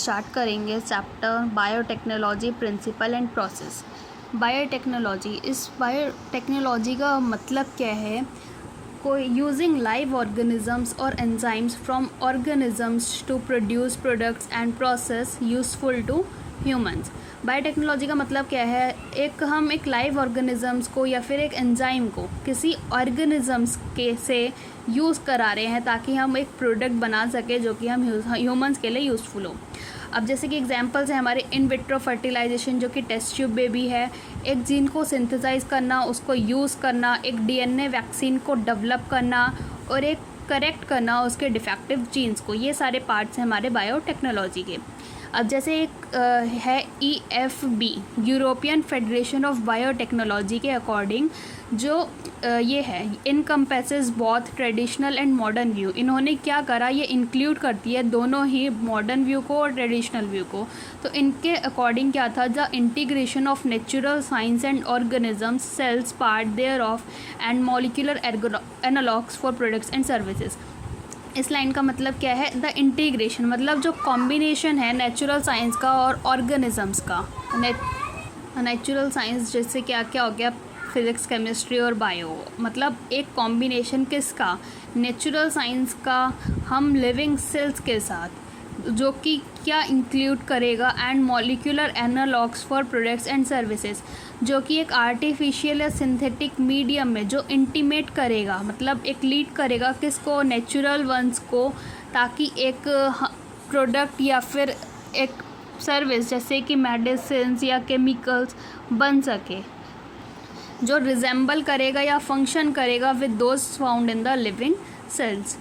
Start करेंगे chapter biotechnology principle and process. Biotechnology, इस biotechnology का मतलब क्या है? कोई यूजिंग लाइव ऑर्गेनिजम्स और enzymes from organisms to produce products and process useful to humans. Biotechnology का मतलब क्या है? हम एक लाइव ऑर्गेनिजम्स को या फिर एक एंजाइम को किसी ऑर्गेनिजम्स के से यूज़ करा रहे हैं ताकि हम एक प्रोडक्ट बना सके जो कि हम ह्यूमंस के लिए यूज़फुल हो। अब जैसे कि एग्जांपल्स हैं हमारे इन विट्रो फर्टिलाइजेशन जो कि टेस्ट ट्यूब बेबी है, एक जीन को सिंथेसाइज करना, उसको यूज़ करना, एक डीएनए वैक्सीन को डेवलप करना और एक करेक्ट करना उसके डिफेक्टिव जीन्स को। ये सारे पार्ट्स हैं हमारे बायोटेक्नोलॉजी के। अब जैसे एक है EFB, European Federation of Biotechnology के अकॉर्डिंग जो ये है encompasses both traditional and modern view. इन्होंने क्या करा, ये इंक्लूड करती है दोनों ही मॉडर्न व्यू को और ट्रेडिशनल व्यू को। तो इनके अकॉर्डिंग क्या था? The integration of natural science and organisms, cells, part thereof and molecular analogues for products and services. इस लाइन का मतलब क्या है? द इंटीग्रेशन मतलब जो कॉम्बिनेशन है नेचुरल साइंस का और ऑर्गेनिजम्स का। नेचुरल साइंस जैसे क्या क्या हो गया, फिज़िक्स, केमिस्ट्री और बायो, मतलब एक कॉम्बिनेशन किसका? नेचुरल साइंस का हम लिविंग सेल्स के साथ, जो कि क्या इंक्लूड करेगा and molecular analogues for products and services, जो कि एक आर्टिफिशियल या सिंथेटिक मीडियम में जो इंटीमेट करेगा, मतलब एक लीड करेगा किसको? नेचुरल वंस को, ताकि एक प्रोडक्ट या फिर एक सर्विस जैसे कि मेडिसिन या केमिकल्स बन सके, जो रिजेंबल करेगा या फंक्शन करेगा with those found in the living cells.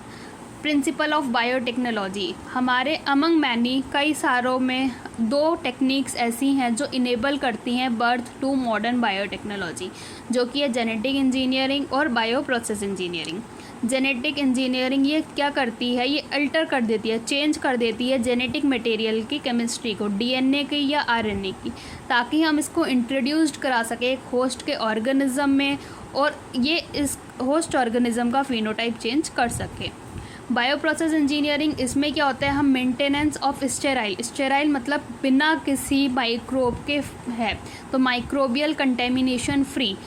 Principle of biotechnology, हमारे अमंग मैनी कई सारों में दो टेक्निक्स ऐसी हैं जो इनेबल करती हैं बर्थ टू मॉडर्न बायोटेक्नोलॉजी, जो कि है जेनेटिक इंजीनियरिंग और bio process engineering. Genetic engineering ये क्या करती है? ये अल्टर कर देती है, चेंज कर देती है जेनेटिक मटेरियल की केमिस्ट्री को, डीएनए की या आरएनए की, ताकि हम इसको इंट्रोड्यूस्ड करा सके एक होस्ट के ऑर्गेनिज्म में और ये इस होस्ट ऑर्गेनिज्म का फिनोटाइप चेंज कर सके। बायो प्रोसेस इंजीनियरिंग, इसमें क्या होता है? हम मेंटेनेंस ऑफ स्टेराइल मतलब बिना किसी माइक्रोब के है, तो microbial contamination free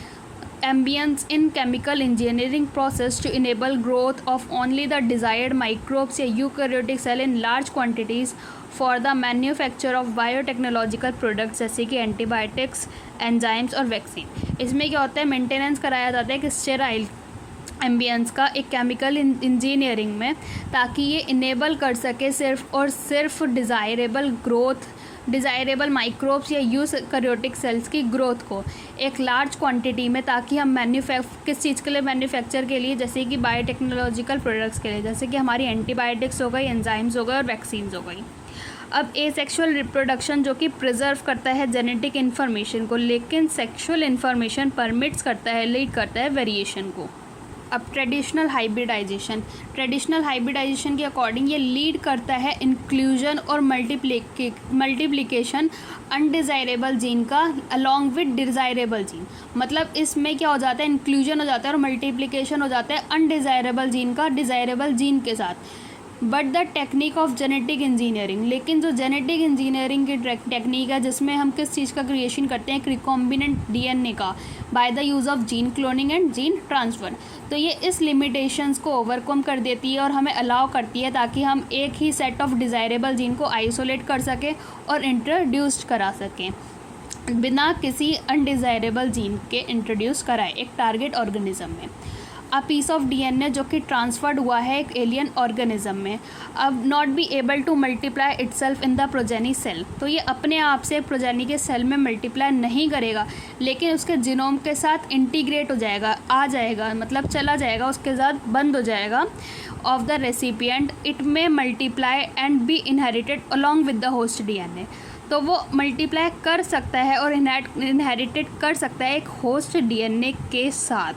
ambience in chemical engineering process to enable growth of only the desired microbes या eukaryotic cell in large quantities for the manufacture of biotechnological products जैसे कि antibiotics, enzymes और वैक्सीन। इसमें क्या होता है? मेंटेनेंस कराया जाता है कि स्टेराइल एम्बियंस का एक केमिकल इंजीनियरिंग में, ताकि ये इनेबल कर सके सिर्फ और सिर्फ डिज़ायरेबल माइक्रोब्स या यूकैरियोटिक सेल्स की ग्रोथ को एक लार्ज क्वांटिटी में, ताकि हम किस चीज़ के लिए? मैन्युफैक्चर के लिए, जैसे कि बायोटेक्नोलॉजिकल प्रोडक्ट्स के लिए, जैसे कि हमारी एंटीबायोटिक्स हो गई, एंजाइम्स हो गए और वैक्सीन्स हो गई। अब एसेक्सुअल रिप्रोडक्शन जो कि प्रिजर्व करता है जेनेटिक इन्फॉर्मेशन को, लेकिन सेक्सुअल इन्फॉर्मेशन परमिट्स करता है, लीड करता है वेरिएशन को। अब ट्रेडिशनल हाइब्रिडाइजेशन के अकॉर्डिंग ये लीड करता है इंक्लूजन और मल्टीप्लिकेशन अनडिज़ायरेबल जीन का अलॉन्ग विद डिज़ायरेबल जीन। मतलब इसमें क्या हो जाता है? इंक्लूजन हो जाता है और मल्टीप्लिकेशन हो जाता है अनडिज़ायरेबल जीन का डिज़ायरेबल जीन के साथ। But the technique of genetic engineering, लेकिन जो जेनेटिक इंजीनियरिंग की टेक्निक है जिसमें हम किस चीज़ का क्रिएशन करते हैं? रिकॉम्बिनेंट डीएनए का, by the use of gene cloning and gene transfer. तो ये इस लिमिटेशंस को ओवरकम कर देती है और हमें अलाउ करती है ताकि हम एक ही सेट ऑफ डिज़ायरेबल जीन को आइसोलेट कर सकें और इंट्रोड्यूस्ड करा सकें बिना किसी अनडिज़ायरेबल जीन के इंट्रोड्यूस कराए एक टारगेट ऑर्गेनिज्म में। अ पीस ऑफ डीएनए जो कि ट्रांसफर्ड हुआ है एक एलियन ऑर्गेनिज्म में, अब not be able to multiply itself in the progeny cell, तो ये अपने आप से प्रोजेनी के सेल में मल्टीप्लाई नहीं करेगा, लेकिन उसके जीनोम के साथ इंटीग्रेट हो जाएगा, आ जाएगा, मतलब चला जाएगा, उसके साथ बंद हो जाएगा ऑफ द रेसिपिएंट। इट में multiply and B inherited along with the host DNA, तो वो मल्टीप्लाई कर सकता है और इनहेरिटेड कर सकता है एक होस्ट डीएनए के साथ,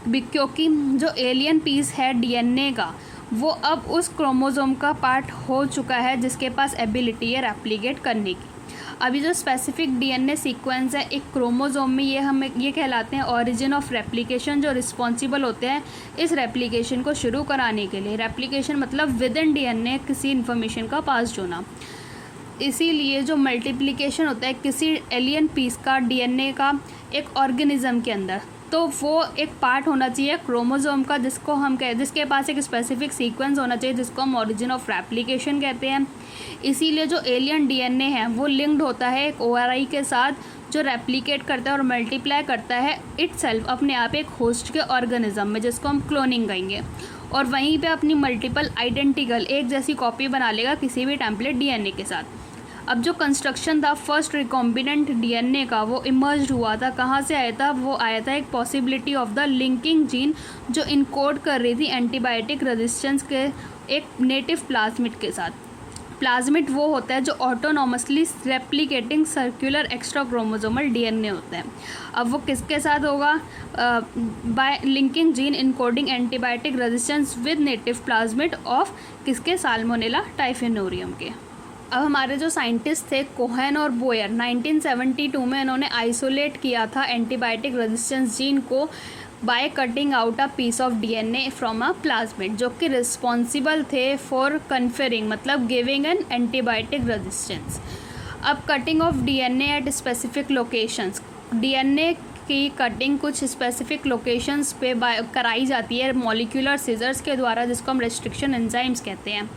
क्योंकि जो एलियन पीस है डीएनए का वो अब उस क्रोमोसोम का पार्ट हो चुका है जिसके पास एबिलिटी है रेप्लिकेट करने की। अभी जो स्पेसिफिक डीएनए सीक्वेंस है एक क्रोमोसोम में, ये कहलाते हैं ओरिजिन ऑफ रेप्लिकेशन, जो रिस्पॉन्सिबल होते हैं इस रेप्लिकेशन को शुरू कराने के लिए। रेप्लिकेशन मतलब विद इन डीएनए किसी इन्फॉर्मेशन का पास होना। इसीलिए जो मल्टीप्लिकेशन होता है किसी एलियन पीस का डीएनए का एक ऑर्गेनिज्म के अंदर, तो वो एक पार्ट होना चाहिए क्रोमोसोम का जिसके पास एक स्पेसिफिक सीक्वेंस होना चाहिए जिसको हम ओरिजिन ऑफ रेप्लिकेशन कहते हैं। इसीलिए जो एलियन डीएनए है वो लिंक्ड होता है एक ओआरआई के साथ जो रेप्लिकेट करता है और मल्टीप्लाई करता है इटसेल्फ अपने आप एक होस्ट के ऑर्गेनिज्म में, जिसको हम क्लोनिंग कहेंगे, और वहीं पे अपनी मल्टीपल आइडेंटिकल एक जैसी कॉपी बना लेगा किसी भी टेम्पलेट डीएनए के साथ। अब जो कंस्ट्रक्शन था फर्स्ट रिकॉम्बिनेंट डीएनए का वो इमर्ज हुआ था, कहाँ से आया था? वो आया था एक possibility of the linking gene जो इनकोड कर रही थी एंटीबायोटिक रेजिस्टेंस के एक नेटिव प्लाज्मिड के साथ। प्लाज्मिड वो होता है जो autonomously replicating circular extra chromosomal DNA होता है। अब वो किसके साथ होगा? Bye linking gene encoding antibiotic resistance with native plasmid of किसके? साल्मोनेला टाइफिनोरियम के। अब हमारे जो साइंटिस्ट थे कोहेन और बोयर 1972 में इन्होंने आइसोलेट किया था एंटीबायोटिक रेजिस्टेंस जीन को by cutting out a piece of DNA from a plasmid, जो कि रिस्पॉन्सिबल थे फॉर कन्फरिंग मतलब गिविंग एन एंटीबायोटिक रेजिस्टेंस। अब cutting of DNA at specific locations, DNA की कटिंग कुछ स्पेसिफिक लोकेशंस पे कराई जाती है मॉलिक्यूलर सीजर्स के द्वारा, जिसको हम रेस्ट्रिक्शन एंजाइम्स कहते हैं।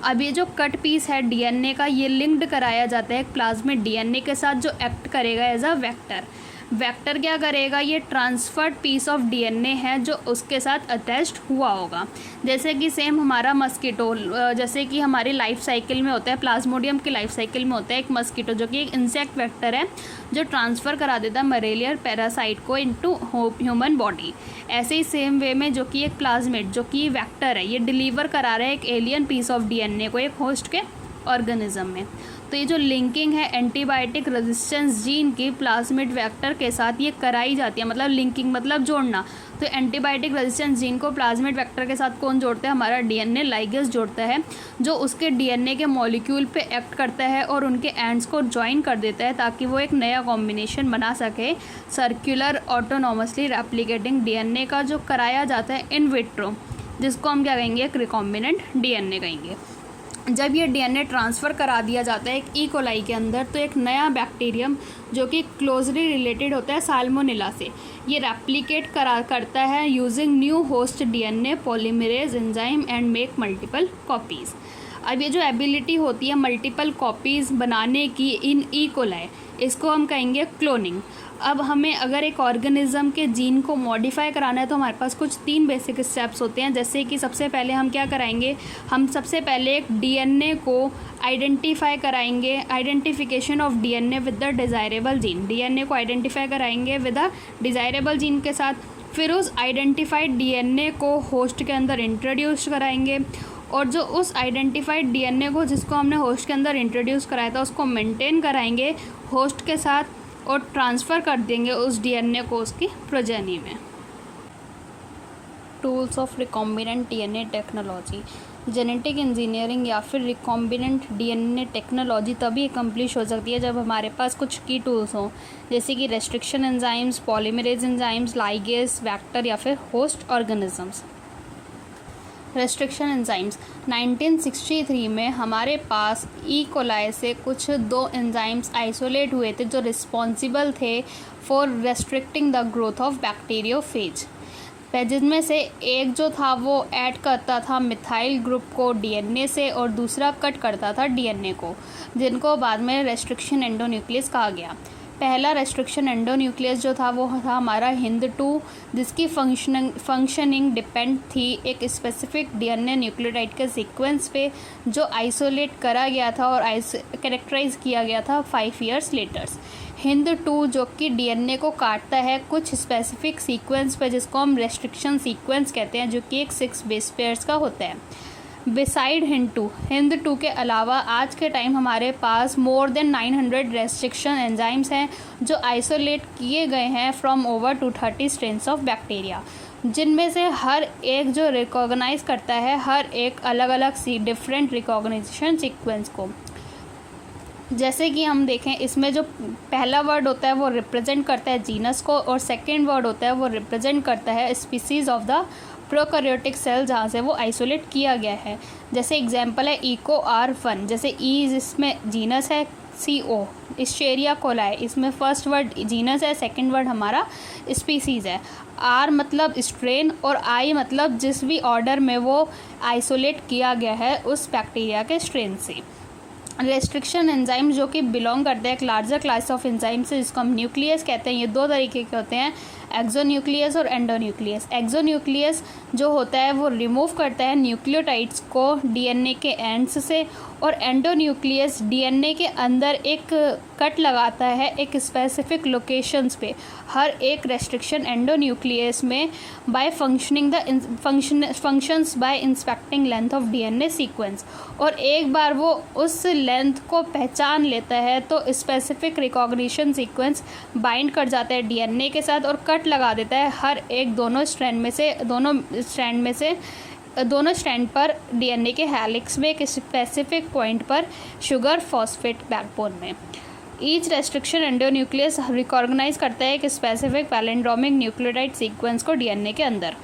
अब ये जो कट पीस है डीएनए का ये लिंक्ड कराया जाता है एक प्लाज्मिड डीएनए के साथ जो एक्ट करेगा एज अ वेक्टर। वेक्टर क्या करेगा? ये ट्रांसफर्ड पीस ऑफ डीएनए है जो उसके साथ अटैच्ड हुआ होगा। जैसे कि सेम हमारा मस्कीटो, जैसे कि हमारी लाइफ साइकिल में होता है, प्लाज्मोडियम की लाइफ साइकिल में होता है एक मस्कीटो जो कि एक इंसेक्ट वेक्टर है जो ट्रांसफ़र करा देता है मलेरियर पैरासाइट को इनटू ह्यूमन बॉडी। ऐसे ही सेम वे में जो कि एक प्लाज्मिड जो कि वेक्टर है ये डिलीवर करा रहा है एक एलियन पीस ऑफ डीएनए को एक होस्ट के ऑर्गेनिज्म में। तो ये जो लिंकिंग है एंटीबायोटिक रेजिस्टेंस जीन की प्लाज्मिड वेक्टर के साथ ये कराई जाती है, मतलब लिंकिंग मतलब जोड़ना। तो एंटीबायोटिक रेजिस्टेंस जीन को प्लाज्मिड वेक्टर के साथ कौन जोड़ता है? हमारा डीएनए लाइगेज जोड़ता है, जो उसके डीएनए के मॉलिक्यूल पे एक्ट करता है और उनके एंड्स को ज्वाइन कर देता है ताकि वो एक नया कॉम्बिनेशन बना सके सर्कुलर ऑटोनॉमसली रेप्लिकेटिंग डीएनए का, जो कराया जाता है इन विट्रो, जिसको हम क्या कहेंगे? एक रिकॉम्बिनेंट डीएनए कहेंगे। जब ये डीएनए ट्रांसफ़र करा दिया जाता है एक ई कोलाई के अंदर, तो एक नया बैक्टीरियम जो कि क्लोजली रिलेटेड होता है साल्मोनेला से, ये रेप्लिकेट करता है using new host DNA polymerase enzyme and make multiple copies. अब ये जो एबिलिटी होती है मल्टीपल कॉपीज़ बनाने की इन ई कोलाई, इसको हम कहेंगे क्लोनिंग। अब हमें अगर एक ऑर्गेनिज्म के जीन को मॉडिफाई कराना है तो हमारे पास कुछ 3 बेसिक स्टेप्स होते हैं। जैसे कि सबसे पहले हम क्या कराएंगे? हम सबसे पहले एक डीएनए को आइडेंटिफाई कराएंगे, identification of DNA with the desirable gene. DNA को आइडेंटिफाई कराएंगे विद द डिज़ायरेबल जीन के साथ। फिर उस आइडेंटिफाइड डीएनए को होस्ट के अंदर इंट्रोड्यूस कराएंगे, और जो उस आइडेंटिफाइड डीएनए को जिसको हमने होस्ट के अंदर इंट्रोड्यूस कराया था उसको मेंटेन कराएंगे होस्ट के साथ और ट्रांसफ़र कर देंगे उस डीएनए को उसकी प्रोजेनी में। Tools of recombinant DNA technology, genetic engineering या फिर रिकॉम्बिनेंट डीएनए टेक्नोलॉजी तभी अकम्प्लिश हो सकती है जब हमारे पास कुछ की टूल्स हों, जैसे कि restriction enzymes, polymerase enzymes, ligase, vector या फिर होस्ट ऑर्गेनिजम्स। रेस्ट्रिक्शन एंजाइम्स 1963 में हमारे पास ई कोलाई से कुछ 2 एंजाइम्स आइसोलेट हुए थे जो रिस्पॉन्सिबल थे for restricting the growth of bacteriophage, जिनमें से एक जो था वो ऐड करता था मिथाइल ग्रुप को डीएनए से और दूसरा कट करता था डीएनए को, जिनको बाद में रेस्ट्रिक्शन एंडोन्यूक्लियस कहा गया। पहला रेस्ट्रिक्शन एंडोन्यूक्लियस जो था वो था हमारा HIND2, जिसकी फंक्शनिंग डिपेंड थी एक स्पेसिफिक डीएनए न्यूक्लियोटाइड के सीक्वेंस पे जो आइसोलेट करा गया था और कैरेक्टराइज किया गया था 5 ईयर्स लेटर्स। HIND2 जो कि डीएनए को काटता है कुछ स्पेसिफिक सीक्वेंस पे, जिसको हम रेस्ट्रिक्शन सीक्वेंस कहते हैं, जो कि एक 6 बेस पेयर्स का होता है। बिसाइड HIND2 के अलावा आज के टाइम हमारे पास मोर देन 900 रेस्ट्रिक्शन एंजाइम्स हैं जो आइसोलेट किए गए हैं from over 230 strains of bacteria, जिनमें से हर एक जो रिकॉग्नाइज करता है हर एक अलग अलग डिफरेंट रिकॉग्निशन सीक्वेंस को। जैसे कि हम देखें इसमें जो पहला वर्ड होता है वो रिप्रेजेंट करता है जीनस को और सेकेंड वर्ड होता है वो रिप्रेजेंट करता है species of the prokaryotic cell जहाँ से वो आइसोलेट किया गया है। जैसे एग्जांपल है EcoR1, जैसे ई इसमें जीनस है, CO एस्चेरिया कोलाई, इसमें फर्स्ट वर्ड जीनस है, सेकंड वर्ड हमारा स्पीसीज़ है। R मतलब स्ट्रेन और I मतलब जिस भी ऑर्डर में वो आइसोलेट किया गया है उस बैक्टीरिया के स्ट्रेन से। रेस्ट्रिक्शन एंजाइम जो कि बिलोंग करते हैं एक लार्जर क्लास ऑफ एंजाइम से, जिसको हम न्यूक्लियस कहते हैं। ये दो तरीके के होते हैं, एक्सोन्यूक्लियस और एंडोन्यूक्लियस। एक्सोन्यूक्लियस जो होता है वो रिमूव करता है न्यूक्लियोटाइड्स को डीएनए के एंड्स से, और एंडोन्यूक्लियस डीएनए के अंदर एक कट लगाता है एक स्पेसिफिक लोकेशंस पे। हर एक रेस्ट्रिक्शन एंडोन्यूक्लियस में by functions by inspecting length of DNA sequence, और एक बार वो उस लेंथ को पहचान लेता है तो स्पेसिफिक रिकॉग्निशन सीक्वेंस बाइंड कर जाता है डीएनए के साथ और कट लगा देता है हर एक दोनों स्ट्रैंड पर डीएनए के हेलिक्स में एक स्पेसिफिक पॉइंट पर शुगर फॉस्फेट बैकबोन में। ईच रेस्ट्रिक्शन एंडोन्यूक्लियस रिकॉग्नाइज करता है एक स्पेसिफिक पैलिंड्रोमिक न्यूक्लियोटाइड सीक्वेंस को डीएनए के अंदर।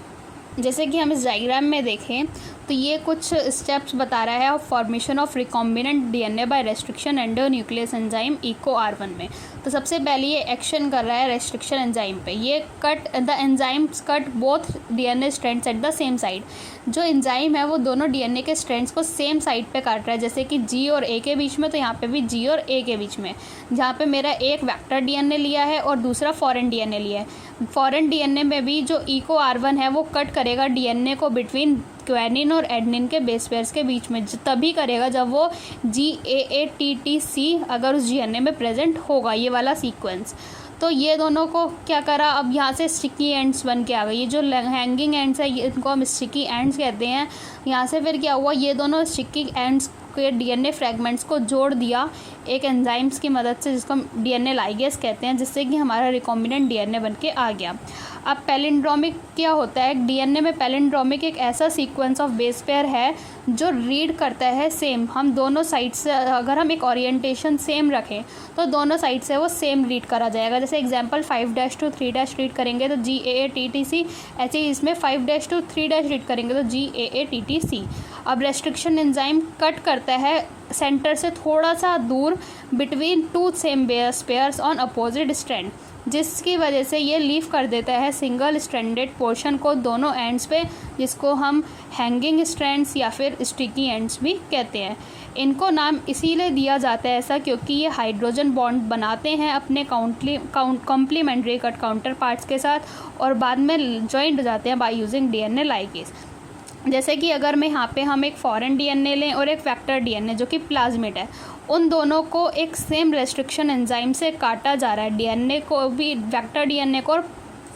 जैसे कि हम इस डायग्राम में देखें तो ये कुछ स्टेप्स बता रहा है formation of recombinant DNA by restriction endonuclease enzyme EcoR1 में। तो सबसे पहले ये एक्शन कर रहा है रेस्ट्रिक्शन एंजाइम पे। ये the enzymes cut both DNA strands at the same side. जो एंजाइम है वो दोनों डीएनए के स्ट्रैंड्स को सेम साइड पे काट रहा है, जैसे कि G और A के बीच में, तो यहाँ पे भी G और A के बीच में, जहाँ पे मेरा एक वेक्टर डीएनए लिया है और दूसरा फॉरेन डीएनए लिया है। फॉरेन डीएनए में भी जो EcoR1 है वो कट करेगा डीएनए को बिटवीन ग्वानिन और एडेनिन के बेस पेयर्स के बीच में, तभी करेगा जब वो GAATTC अगर उस डीएनए में प्रेजेंट होगा, ये वाला सीक्वेंस। तो ये दोनों को क्या करा, अब यहाँ से स्टिकी एंड्स बन के आ गए। ये जो हैंगिंग एंड्स है इनको हम स्टिकी एंड्स कहते हैं। यहाँ से फिर क्या हुआ, ये दोनों स्टिकी एंड्स के डीएनए फ्रैगमेंट्स को जोड़ दिया एक एंजाइम्स की मदद से, जिसको हम डीएनए लाइगेज कहते हैं, जिससे कि हमारा रिकॉम्बिनेंट डीएनए बन के आ गया। अब पैलिंड्रोमिक क्या होता है, डीएनए में पैलिंड्रोमिक एक ऐसा सीक्वेंस ऑफ बेस पेयर है जो रीड करता है सेम। हम दोनों साइड से अगर हम एक ओरिएंटेशन सेम रखें तो दोनों साइड से वो सेम रीड करा जाएगा। जैसे एग्जांपल 5' to 3' रीड करेंगे तो GAATTC, ऐसे ही इसमें 5' to 3' रीड करेंगे तो GAATTC। अब रेस्ट्रिक्शन एंजाइम कट करता है सेंटर से थोड़ा सा दूर between two same base pairs on opposite strand, जिसकी वजह से ये लीव कर देता है सिंगल स्ट्रैंडेड पोर्शन को दोनों एंड्स पे, जिसको हम हैंगिंग स्ट्रैंड्स या फिर स्टिकी एंड्स भी कहते हैं। इनको नाम इसीलिए दिया जाता है ऐसा क्योंकि ये हाइड्रोजन बॉन्ड बनाते हैं अपने कॉम्प्लीमेंट्री कट काउंटर पार्ट्स के साथ और बाद में जॉइंट हो जाते हैं बाय यूजिंग डीएनए लाइगेज। जैसे कि अगर मैं यहाँ पे हम एक फॉरेन डीएनए लें और एक वेक्टर डीएनए जो कि प्लाज्मिड है, उन दोनों को एक सेम रेस्ट्रिक्शन एंजाइम से काटा जा रहा है, डीएनए को भी, वेक्टर डीएनए को और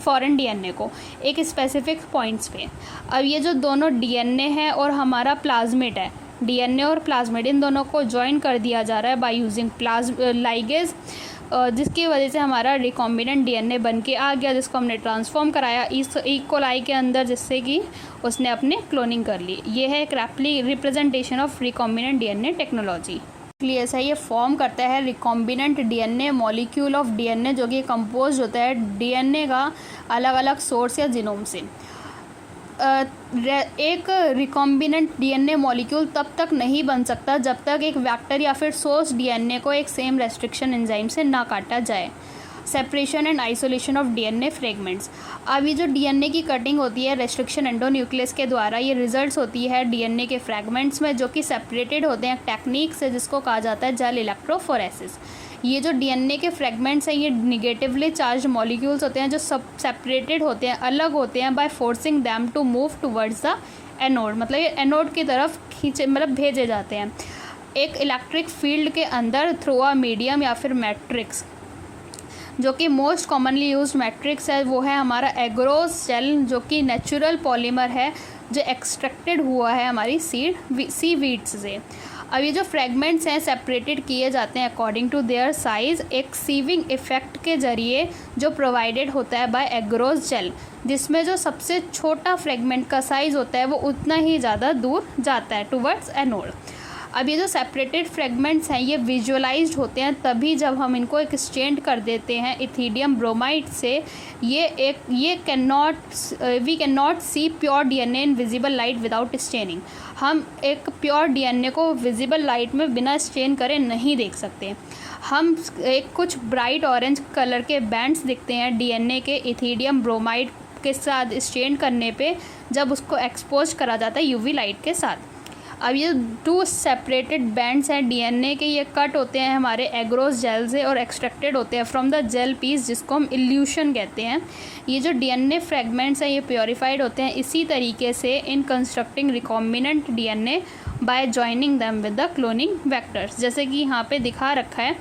फॉरेन डीएनए को एक स्पेसिफिक पॉइंट्स पे। अब ये जो दोनों डीएनए है और हमारा प्लाज्मिड है, डीएनए और प्लाज्मिड, इन दोनों को ज्वाइन कर दिया जा रहा है बाय यूजिंग लाइगेज, जिसकी वजह से हमारा रिकॉम्बिनेंट डीएनए बन के आ गया, जिसको हमने ट्रांसफॉर्म कराया इस इकोलाई के अंदर, जिससे कि उसने अपने क्लोनिंग कर ली। ये है एक representation of recombinant DNA technology. Nucleus है, ये फॉर्म करता है recombinant DNA molecule of DNA, जो कि कंपोज होता है डीएनए का अलग अलग सोर्स या जीनोम से। एक रिकॉम्बिनेंट डीएनए मॉलिक्यूल तब तक नहीं बन सकता जब तक एक वेक्टर या फिर सोर्स डीएनए को एक सेम रेस्ट्रिक्शन एंजाइम से ना काटा जाए। Separation and isolation of DNA fragments. अब ये जो डीएनए की कटिंग होती है रेस्ट्रिक्शन एंडोन्यूक्लियस के द्वारा, ये रिजल्ट्स होती है डीएनए के फ्रैगमेंट्स में, जो कि सेपरेटेड होते हैं टेक्निक से, जिसको कहा जाता है जेल इलेक्ट्रोफोरेसिस। ये जो डीएनए के फ्रैगमेंट्स हैं ये निगेटिवली चार्ज मॉलिक्यूल्स होते हैं जो सब सेपरेटेड होते हैं, अलग होते हैं by forcing them to move towards the anode, मतलब ये एनोड की तरफ भेजे जाते हैं एक इलेक्ट्रिक फील्ड के अंदर थ्रू अ मीडियम या फिर मैट्रिक्स। जो कि मोस्ट कॉमनली यूज्ड मैट्रिक्स है वो है हमारा एग्रोस जेल, जो कि नेचुरल पॉलीमर है जो एक्सट्रैक्टेड हुआ है हमारी सी वीड्स से। अब ये जो फ्रेगमेंट्स हैं सेपरेटेड किए जाते हैं अकॉर्डिंग टू देयर साइज़ एक सीविंग इफेक्ट के ज़रिए, जो प्रोवाइडेड होता है बाय एग्रोस जेल, जिसमें जो सबसे छोटा फ्रेगमेंट का साइज़ होता है वो उतना ही ज़्यादा दूर जाता है टुवर्ड्स एनोड। अब ये जो सेपरेटेड फ्रेगमेंट्स हैं ये विजुअलाइज्ड होते हैं तभी जब हम इनको एक्सचेंज कर देते हैं इथीडियम ब्रोमाइड से। ये we can not see pure DNA in visible light without staining. हम एक प्योर डीएनए को विजिबल लाइट में बिना स्टेन करे नहीं देख सकते। हम एक कुछ ब्राइट ऑरेंज कलर के बैंड्स दिखते हैं डीएनए के इथीडियम ब्रोमाइड के साथ स्टेन करने पे जब उसको एक्सपोज करा जाता है यूवी लाइट के साथ। अब ये 2 सेपरेटेड बैंड्स हैं डीएनए के, ये कट होते हैं हमारे एग्रोस जेल से और एक्सट्रैक्टेड होते हैं फ्रॉम द जेल पीस, जिसको हम इल्यूशन कहते हैं। ये जो डीएनए फ्रेगमेंट्स हैं ये प्योरीफाइड होते हैं इसी तरीके से इन constructing recombinant DNA by joining them with the cloning vectors. जैसे कि यहाँ पे दिखा रखा है,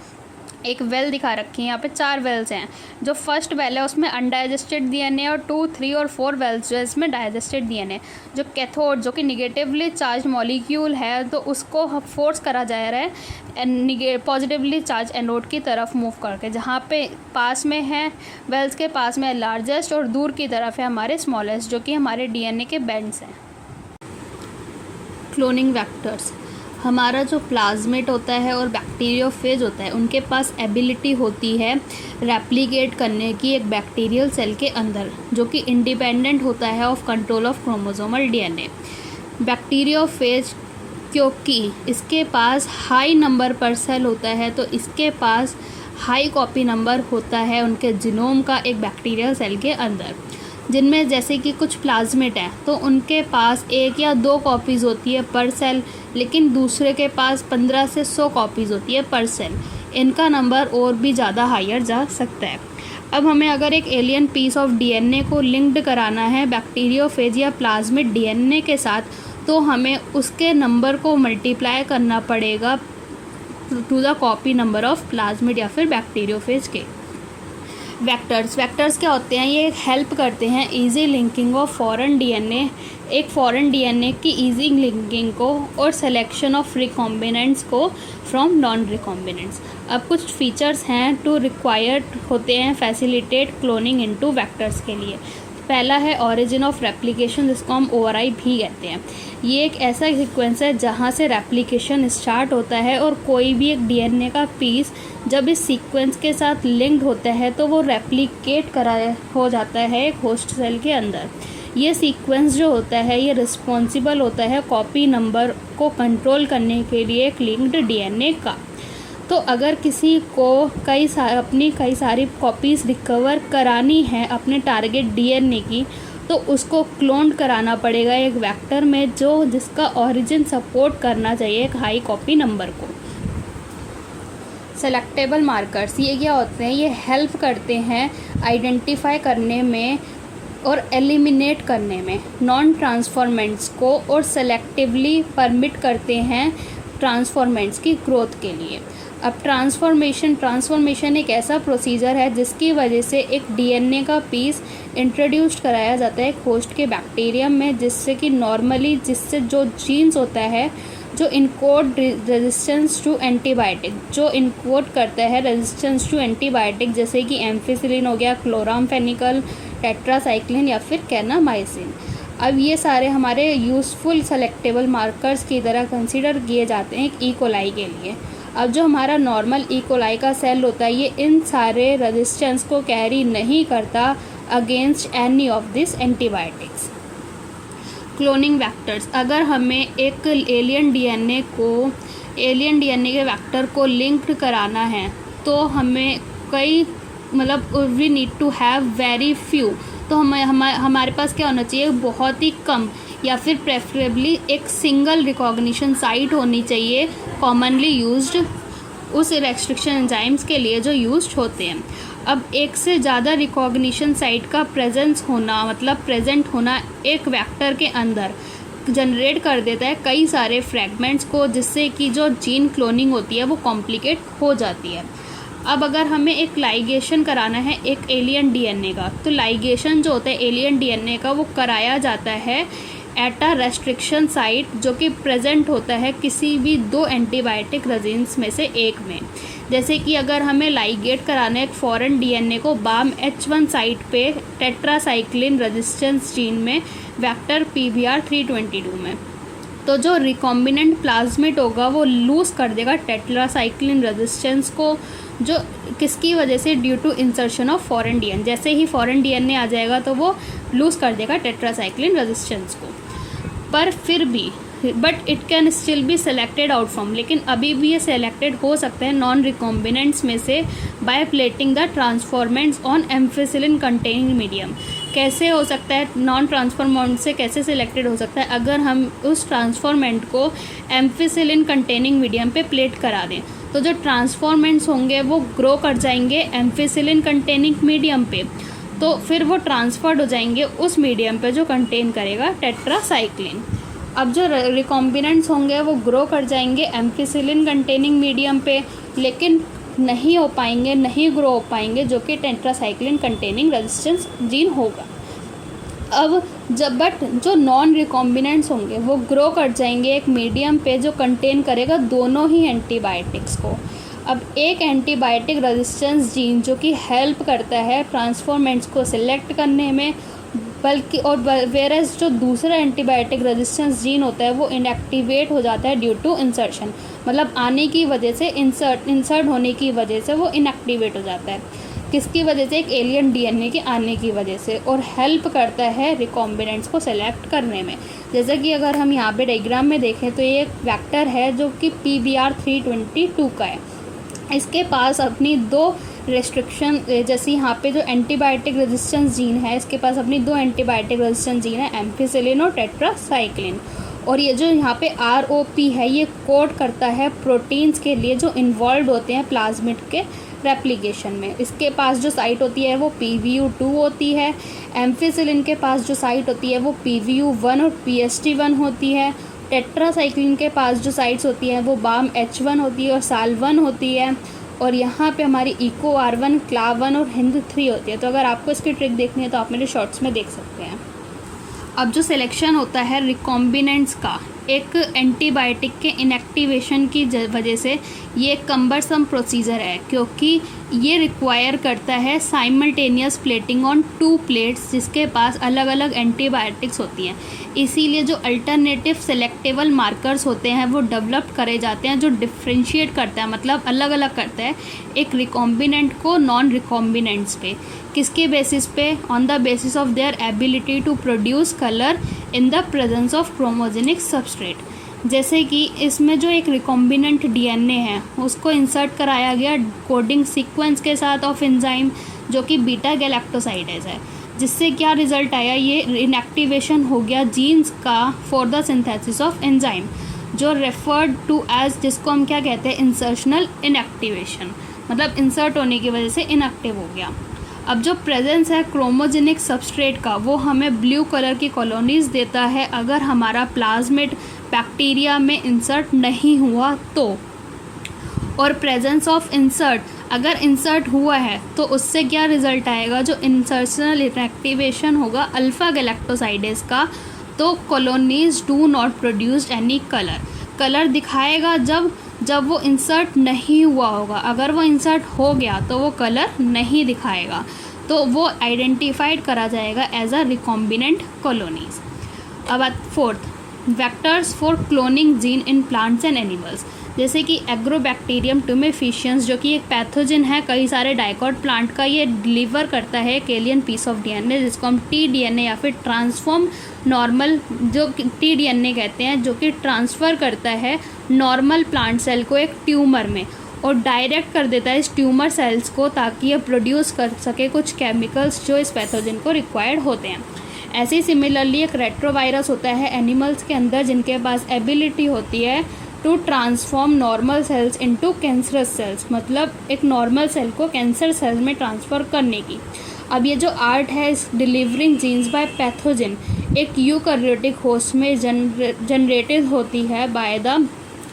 एक वेल दिखा रखी है, यहाँ पे 4 वेल्स हैं। जो फर्स्ट वेल है उसमें अनडाइजेस्टेड डीएनए और 2, 3 और 4 वेल्स जो है इसमें डाइजेस्टेड डीएनए। जो कैथोड जो कि निगेटिवली चार्ज मॉलिक्यूल है तो उसको फोर्स करा जा रहा है पॉजिटिवली चार्ज एनोड की तरफ मूव करके, जहाँ पे पास में है वेल्स के पास में लार्जेस्ट और दूर की तरफ है हमारे स्मॉलेस्ट जो कि हमारे डीएनए के बैंड्स हैं। क्लोनिंग वेक्टर्स, हमारा जो प्लाज्मेट होता है और बैक्टीरियोफेज होता है उनके पास एबिलिटी होती है रेप्लिकेट करने की एक बैक्टीरियल सेल के अंदर, जो कि इंडिपेंडेंट होता है of control of chromosomal DNA. Bacteriophage क्योंकि इसके पास हाई नंबर पर सेल होता है तो इसके पास हाई कॉपी नंबर होता है उनके जीनोम का एक बैक्टीरियल सेल के अंदर, जिनमें जैसे कि कुछ प्लाज्मेट है तो उनके पास 1 या 2 कॉपीज़ होती है पर सेल, लेकिन दूसरे के पास 15 से 100 कॉपीज़ होती है पर सेल। इनका नंबर और भी ज़्यादा हायर जा सकता है। अब हमें अगर एक एलियन पीस ऑफ डीएनए को लिंक्ड कराना है बैक्टीरियोफेज या प्लाज्मिड डीएनए के साथ तो हमें उसके नंबर को मल्टीप्लाई करना पड़ेगा to the copy number of plasmid या फिर बैक्टीरियोफेज के। वेक्टर्स क्या होते हैं? ये हेल्प करते हैं easy linking of foreign DNA, एक फॉरेन डीएनए की इजी लिंकिंग को और सिलेक्शन ऑफ रिकॉम्बिनेंट्स को फ्रॉम नॉन रिकॉम्बिनेंट्स। अब कुछ फीचर्स हैं टू रिक्वायर्ड होते हैं फैसिलिटेट क्लोनिंग इनटू वेक्टर्स के लिए। पहला है ओरिजिन ऑफ रेप्लिकेशन, जिसको हम ओआरआई भी कहते हैं। ये एक ऐसा सीक्वेंस है जहाँ से रेप्लिकेशन स्टार्ट होता है और कोई भी एक डीएनए का पीस जब इस सीक्वेंस के साथ लिंक्ड होता है तो वो रेप्लिकेट हो जाता है एक होस्ट सेल के अंदर। ये सीक्वेंस जो होता है ये रिस्पॉन्सिबल होता है कॉपी नंबर को कंट्रोल करने के लिए एक लिंक्ड डीएनए का। तो अगर किसी को अपनी कई सारी कॉपीज़ रिकवर करानी है अपने टारगेट डीएनए की तो उसको क्लोन कराना पड़ेगा एक वेक्टर में जिसका ओरिजिन सपोर्ट करना चाहिए एक हाई कॉपी नंबर को। सेलेक्टेबल मार्कर्स ये क्या होते हैं? ये हेल्प करते हैं आइडेंटिफाई करने में और एलिमिनेट करने में नॉन ट्रांसफॉर्मेंट्स को और सेलेक्टिवली परमिट करते हैं ट्रांसफॉर्मेंट्स की ग्रोथ के लिए। अब ट्रांसफॉर्मेशन एक ऐसा प्रोसीजर है जिसकी वजह से एक डीएनए का पीस इंट्रोड्यूस्ड कराया जाता है एक होस्ट के बैक्टीरियम में, जिससे जो जीन्स होता है जो इनकोड रेजिस्टेंस टू एंटीबायोटिक, जो इनकोड करता है रेजिस्टेंस टू एंटीबायोटिक, जैसे कि एम्फिसिलिन हो गया, क्लोरामफेनिकल, टेट्रासाइक्लिन या फिर कैनामाइसिन। अब ये सारे हमारे यूज़फुल सेलेक्टेबल मार्कर्स की तरह कंसीडर किए जाते हैं एक ई कोलाई के लिए। अब जो हमारा नॉर्मल ई कोलाई का सेल होता है ये इन सारे रेजिस्टेंस को कैरी नहीं करता against any of this antibiotics. Cloning vectors, अगर हमें एक एलियन डीएनए के वेक्टर को लिंक्ड कराना है तो हमें we need to have very few, तो हमारे पास क्या होना चाहिए? बहुत ही कम या फिर प्रेफरेबली एक सिंगल रिकॉग्निशन साइट होनी चाहिए कॉमनली यूज्ड उस रेस्ट्रिक्शन एंजाइम्स के लिए जो यूज्ड होते हैं। अब एक से ज़्यादा रिकॉग्निशन साइट का प्रेजेंट होना एक वेक्टर के अंदर जनरेट कर देता है कई सारे फ्रैगमेंट्स को, जिससे कि जो जीन क्लोनिंग होती है वो कॉम्प्लिकेट हो जाती है। अब अगर हमें एक लाइगेशन कराना है एक एलियन डीएनए का, तो लाइगेशन जो होता है एलियन डीएनए का वो कराया जाता है एट अ रेस्ट्रिक्शन साइट जो कि प्रेजेंट होता है किसी भी 2 एंटीबायोटिक रेजिन्स में से एक में। जैसे कि अगर हमें लाइगेट कराना है एक फॉरेन डीएनए को बाम H1 साइट पे टेट्रासाइक्लिन रेजिस्टेंस जीन में वेक्टर PBR 322 में। तो जो रिकॉम्बिनेंट प्लाज्मिड होगा वो लूज़ कर देगा टेट्रासाइक्लिन रेजिस्टेंस को, जो किसकी वजह से, due to insertion of foreign DNA. जैसे ही फॉरेन डीएनए आ जाएगा तो वो लूज़ कर देगा टेट्रासाइक्लिन रेजिस्टेंस को। पर फिर भी but it can still be selected out from, लेकिन अभी भी ये सेलेक्टेड हो सकते हैं नॉन रिकॉम्बिनेंट्स में से by plating the transformants on ampicillin containing medium. कैसे हो सकता है नॉन ट्रांसफॉर्मेंट से कैसे सिलेक्टेड हो सकता है? अगर हम उस ट्रांसफॉर्मेंट को एम्फिसिलिन कंटेनिंग मीडियम पे प्लेट करा दें तो जो ट्रांसफॉर्मेंट्स होंगे वो ग्रो कर जाएंगे एम्फिसिलिन कंटेनिंग मीडियम पे, तो फिर वो ट्रांसफर्ड हो जाएंगे उस मीडियम पे जो कंटेन करेगा टेट्रासाइक्लिन। अब जो रिकॉम्बिनेंट्स होंगे वो ग्रो कर जाएंगे एम्फिसिलिन कंटेनिंग मीडियम पे, लेकिन नहीं हो पाएंगे, नहीं ग्रो हो पाएंगे जो कि टेट्रासाइक्लिन कंटेनिंग रेजिस्टेंस जीन होगा। अब बट जो नॉन रिकॉम्बिनेंट्स होंगे वो ग्रो कर जाएंगे एक मीडियम पे जो कंटेन करेगा दोनों ही एंटीबायोटिक्स को। अब एक एंटीबायोटिक रेजिस्टेंस जीन जो कि हेल्प करता है ट्रांसफॉर्मेंट्स को सिलेक्ट करने में, बल्कि और वेरस जो दूसरा एंटीबायोटिक रेजिस्टेंस जीन होता है वो इनएक्टिवेट हो जाता है ड्यू टू इंसर्शन, मतलब आने की वजह से इंसर्ट होने की वजह से वो इनएक्टिवेट हो जाता है। किसकी वजह से? एक एलियन डीएनए के आने की वजह से, और हेल्प करता है रिकॉम्बिनेंट्स को सेलेक्ट करने में। जैसे कि अगर हम यहाँ पे डायग्राम में देखें तो ये एक वेक्टर है जो कि PBR322 का है। इसके पास अपनी दो रेस्ट्रिक्शन, जैसे यहाँ पे जो एंटीबायोटिक रेजिस्टेंस जीन है इसके पास अपनी दो एंटीबायोटिक रेजिस्टेंस जीन है, एम्फिसिलिन और टेट्रासाइक्लिन। और ये जो यहाँ पे ROP है ये कोड करता है प्रोटीन्स के लिए जो इन्वॉल्व होते हैं प्लाज्मिड के रेप्लिकेशन में। इसके पास जो साइट होती है वो PVU2 होती है, एम्फिसिलिन के पास जो साइट होती है वो PVU1 और PST1 होती है, टेट्रासाइक्लिन के पास जो साइट्स होती हैं वो BAM-H1 होती है और SAL1 होती है, और यहाँ पे हमारी EcoR1, CLAV1 और HIND3 होती है। तो अगर आपको इसकी ट्रिक देखनी है तो आप मेरे शॉर्ट्स में देख सकते हैं। अब जो सिलेक्शन होता है रिकॉम्बिनेंट्स का एक एंटीबायोटिक के इनएक्टिवेशन की वजह से ये एक कम्बरसम प्रोसीजर है, क्योंकि ये रिक्वायर करता है साइमल्टेनियस प्लेटिंग ऑन 2 प्लेट्स जिसके पास अलग अलग एंटीबायोटिक्स होती हैं। इसीलिए जो अल्टरनेटिव सेलेक्टेबल मार्कर्स होते हैं वो डेवलप करे जाते हैं जो डिफ्रेंशिएट करता है, मतलब अलग अलग करता है एक रिकॉम्बिनेंट को नॉन रिकॉम्बिनेंट्स पे। किसके बेसिस पे? On the basis of their ability to produce colour in the presence of chromogenic substrate. जैसे कि इसमें जो एक रिकॉम्बिनेंट डीएनए है उसको इंसर्ट कराया गया कोडिंग सीक्वेंस के साथ ऑफ एंजाइम जो कि बीटा गैलेक्टोसाइडेज है, जिससे क्या रिजल्ट आया? ये इनएक्टिवेशन हो गया जीन्स का for the synthesis of enzyme, जो रेफर्ड टू एज, जिसको हम क्या कहते हैं? इंसर्शनल इनएक्टिवेशन, मतलब इंसर्ट होने की वजह से इनएक्टिव हो गया। अब जो प्रेजेंस है क्रोमोजेनिक सबस्ट्रेट का वो हमें ब्लू कलर की कॉलोनीज देता है अगर हमारा प्लाज्मिड बैक्टीरिया में इंसर्ट नहीं हुआ तो, और प्रेजेंस ऑफ इंसर्ट, अगर इंसर्ट हुआ है तो उससे क्या रिजल्ट आएगा? जो इंसर्शनल इनएक्टिवेशन होगा अल्फा गैलेक्टोसाइडेज का, तो colonies do not produce any colour दिखाएगा जब वो इंसर्ट नहीं हुआ होगा। अगर वो इंसर्ट हो गया तो वो कलर नहीं दिखाएगा, तो वो आइडेंटिफाइड करा जाएगा एज अ रिकॉम्बिनेंट कॉलोनीज। अब fourth, vectors for cloning gene in plants and animals, जैसे कि एग्रोबैक्टीरियम ट्यूमेफिशियंस जो कि एक पैथोजन है कई सारे डाइकॉट प्लांट का, ये डिलीवर करता है एक एलियन पीस ऑफ डीएनए जिसको हम tDNA या फिर ट्रांसफॉर्म नॉर्मल जो tDNA कहते हैं, जो कि ट्रांसफ़र करता है नॉर्मल प्लांट सेल को एक ट्यूमर में और डायरेक्ट कर देता है इस ट्यूमर सेल्स को ताकि ये प्रोड्यूस कर सके कुछ केमिकल्स जो इस पैथोजन को रिक्वायर्ड होते हैं। ऐसे ही सिमिलरली एक रेट्रोवायरस होता है एनिमल्स के अंदर जिनके पास एबिलिटी होती है to transform normal cells into cancerous cells, मतलब एक नॉर्मल सेल को कैंसर सेल में ट्रांसफ़र करने की। अब ये जो आर्ट है इस डिलीवरिंग जीन्स बाय पैथोजन एक यूकैरियोटिक होस्ट में जनरेटेड होती है by the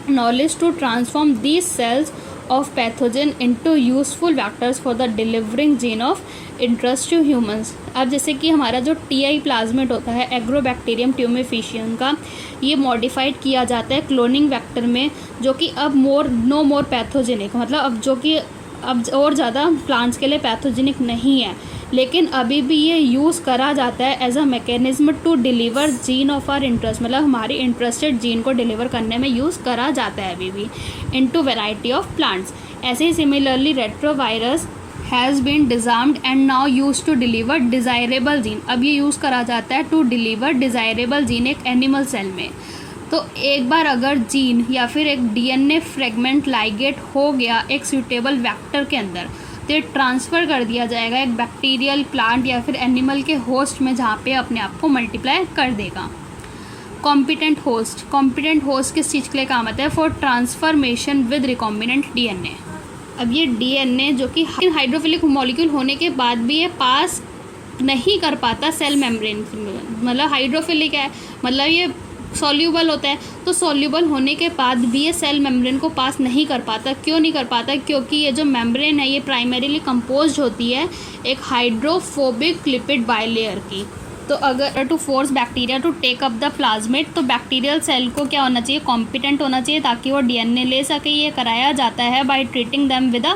knowledge to transform these cells of pathogen into useful vectors for the delivering gene of interest to humans। अब जैसे कि हमारा जो TI प्लाज्मिड होता है एग्रोबैक्टीरियम ट्यूमेफिशियन का, ये मॉडिफाइड किया जाता है क्लोनिंग वेक्टर में जो कि अब नो मोर पैथोजेनिक, मतलब अब जो कि अब और ज़्यादा प्लांट्स के लिए पैथोजेनिक नहीं है, लेकिन अभी भी ये यूज़ करा जाता है as a mechanism to deliver gene of our interest, मतलब हमारी इंटरेस्टेड जीन को डिलीवर करने में यूज़ करा जाता है अभी भी इनटू वैरायटी ऑफ प्लांट्स। ऐसे ही similarly retrovirus has been disarmed and now use to deliver desirable gene. अब ये यूज़ करा जाता है टू डिलीवर डिज़ायरेबल जीन एक एनिमल सेल में। तो एक बार अगर जीन या फिर एक डीएनए फ्रेगमेंट लाइगेट हो गया एक सूटेबल वेक्टर के अंदर, तो ट्रांसफ़र कर दिया जाएगा एक बैक्टीरियल, प्लांट या फिर एनिमल के होस्ट में, जहाँ पे अपने आप को मल्टीप्लाई कर देगा। कॉम्पिटेंट होस्ट किस चीज़ के लिए काम आता है? For transformation with recombinant DNA. अब ये डीएनए जो कि हाइड्रोफिलिक मॉलिक्यूल होने के बाद भी ये पास नहीं कर पाता सेल मेम्ब्रेन, मतलब हाइड्रोफिलिक है, मतलब ये सॉल्यूबल होता है, तो सॉल्यूबल होने के बाद भी ये सेल मेम्ब्रेन को पास नहीं कर पाता। क्यों नहीं कर पाता? क्योंकि ये जो मेम्ब्रेन है ये प्राइमरीली कंपोज्ड होती है एक हाइड्रोफोबिक लिपिड बाइलेयर की। तो अगर to force bacteria to take up the plasmid, तो बैक्टीरियल सेल को क्या होना चाहिए? कॉम्पिटेंट होना चाहिए ताकि वो डीएनए ले सके। ये कराया जाता है बाय ट्रीटिंग दैम विद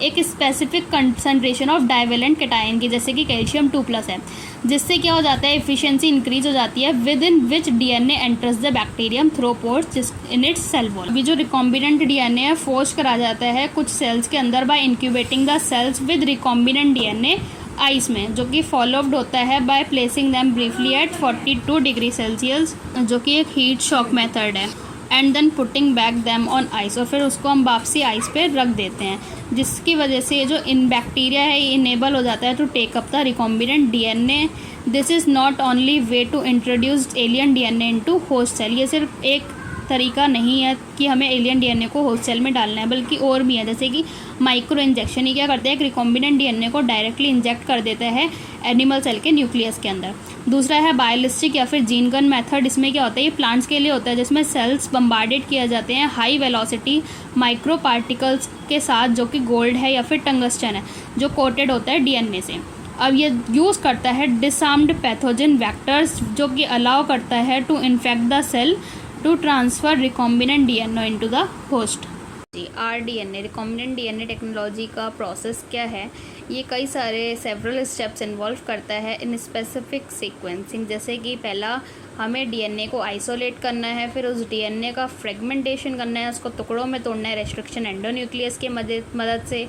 एक specific concentration of divalent cation की, जैसे कि कैल्शियम 2+ है, जिससे क्या हो जाता है? एफिशिएंसी इंक्रीज हो जाती है within which DNA enters the bacterium through pores in its cell wall. अभी जो रिकॉम्बिनेंट डीएनए है फोर्स करा जाता है कुछ सेल्स के अंदर by incubating the cells with recombinant DNA ice में, जो कि फॉलोअप्ड होता है by placing them briefly at 42 degree Celsius, जो कि एक हीट शॉक मेथड है, and then putting back them on ice, और फिर उसको हम वापसी आइस पे रख देते हैं, जिसकी वजह से ये जो इन बैक्टीरिया है ये इनेबल हो जाता है to take up the recombinant DNA. This is not only way to introduce alien DNA into host cell. ये सिर्फ एक तरीका नहीं है कि हमें एलियन डीएनए को होस्ट सेल में डालना है, बल्कि और भी है, जैसे कि माइक्रो इंजेक्शन। ये क्या करते हैं? एक रिकॉम्बिनेंट डीएनए को डायरेक्टली इंजेक्ट कर देता है एनिमल सेल के न्यूक्लियस के अंदर। दूसरा है बायोलिस्टिक या फिर जीन गन मेथड। इसमें क्या होता है? ये प्लांट्स के लिए होता है, जिसमें सेल्स बम्बार्डेड किया जाते हैं हाई वेलोसिटी माइक्रो पार्टिकल्स के साथ, जो कि गोल्ड है या फिर टंगस्टन है, जो कोटेड होता है डीएनए से। अब ये यूज़ करता है डिसआर्म्ड पैथोजन वेक्टर्स, जो कि अलाउ करता है to infect the cell to transfer recombinant DNA into the host. जी, आरडीएनए रिकॉम्बिनेंट डीएनए टेक्नोलॉजी का प्रोसेस क्या है? ये कई सारे सेवरल स्टेप्स इन्वॉल्व करता है इन स्पेसिफिक सीक्वेंसिंग। जैसे कि पहला हमें डीएनए को आइसोलेट करना है, फिर उस डीएनए का फ्रेगमेंटेशन करना है, उसको टुकड़ों में तोड़ना है रेस्ट्रिक्शन एंडोन्यूक्लियस की मदद से,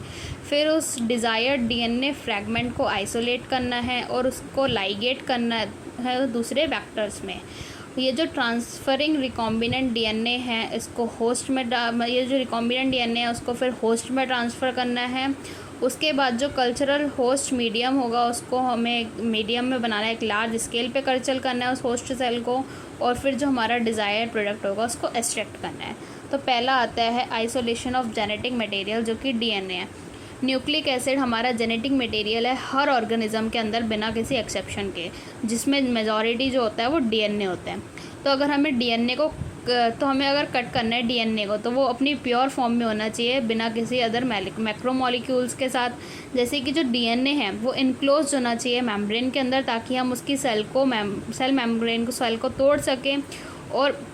फिर उस डिज़ायर्ड डीएनए फ्रैगमेंट को आइसोलेट करना है और उसको लाइगेट करना है दूसरे वेक्टर्स में। ये जो ट्रांसफरिंग रिकॉम्बिनेंट डीएनए है इसको होस्ट में ये जो रिकॉम्बिनेंट डीएनए है उसको फिर होस्ट में ट्रांसफ़र करना है। उसके बाद जो कल्चरल होस्ट मीडियम होगा उसको हमें मीडियम में बनाना है, एक लार्ज स्केल पे कल्चर करना है उस होस्ट सेल को, और फिर जो हमारा डिज़ायर्ड प्रोडक्ट होगा उसको एक्सट्रैक्ट करना है। तो पहला आता है आइसोलेशन ऑफ जेनेटिक मटेरियल, जो कि डीएनए है। न्यूक्लिक एसिड हमारा जेनेटिक मटेरियल है हर ऑर्गेनिज्म के अंदर बिना किसी एक्सेप्शन के, जिसमें मेजॉरिटी जो होता है वो डीएनए होता है। तो अगर हमें डीएनए को हमें अगर कट करना है डीएनए को, तो वो अपनी प्योर फॉर्म में होना चाहिए बिना किसी अदर मैक्रोमोलिक्यूल्स के साथ। जैसे कि जो डीएनए है वो इनक्लोज होना चाहिए मेम्ब्रेन के अंदर, ताकि हम उसकी सेल मेम्ब्रेन को सेल को तोड़ सकें और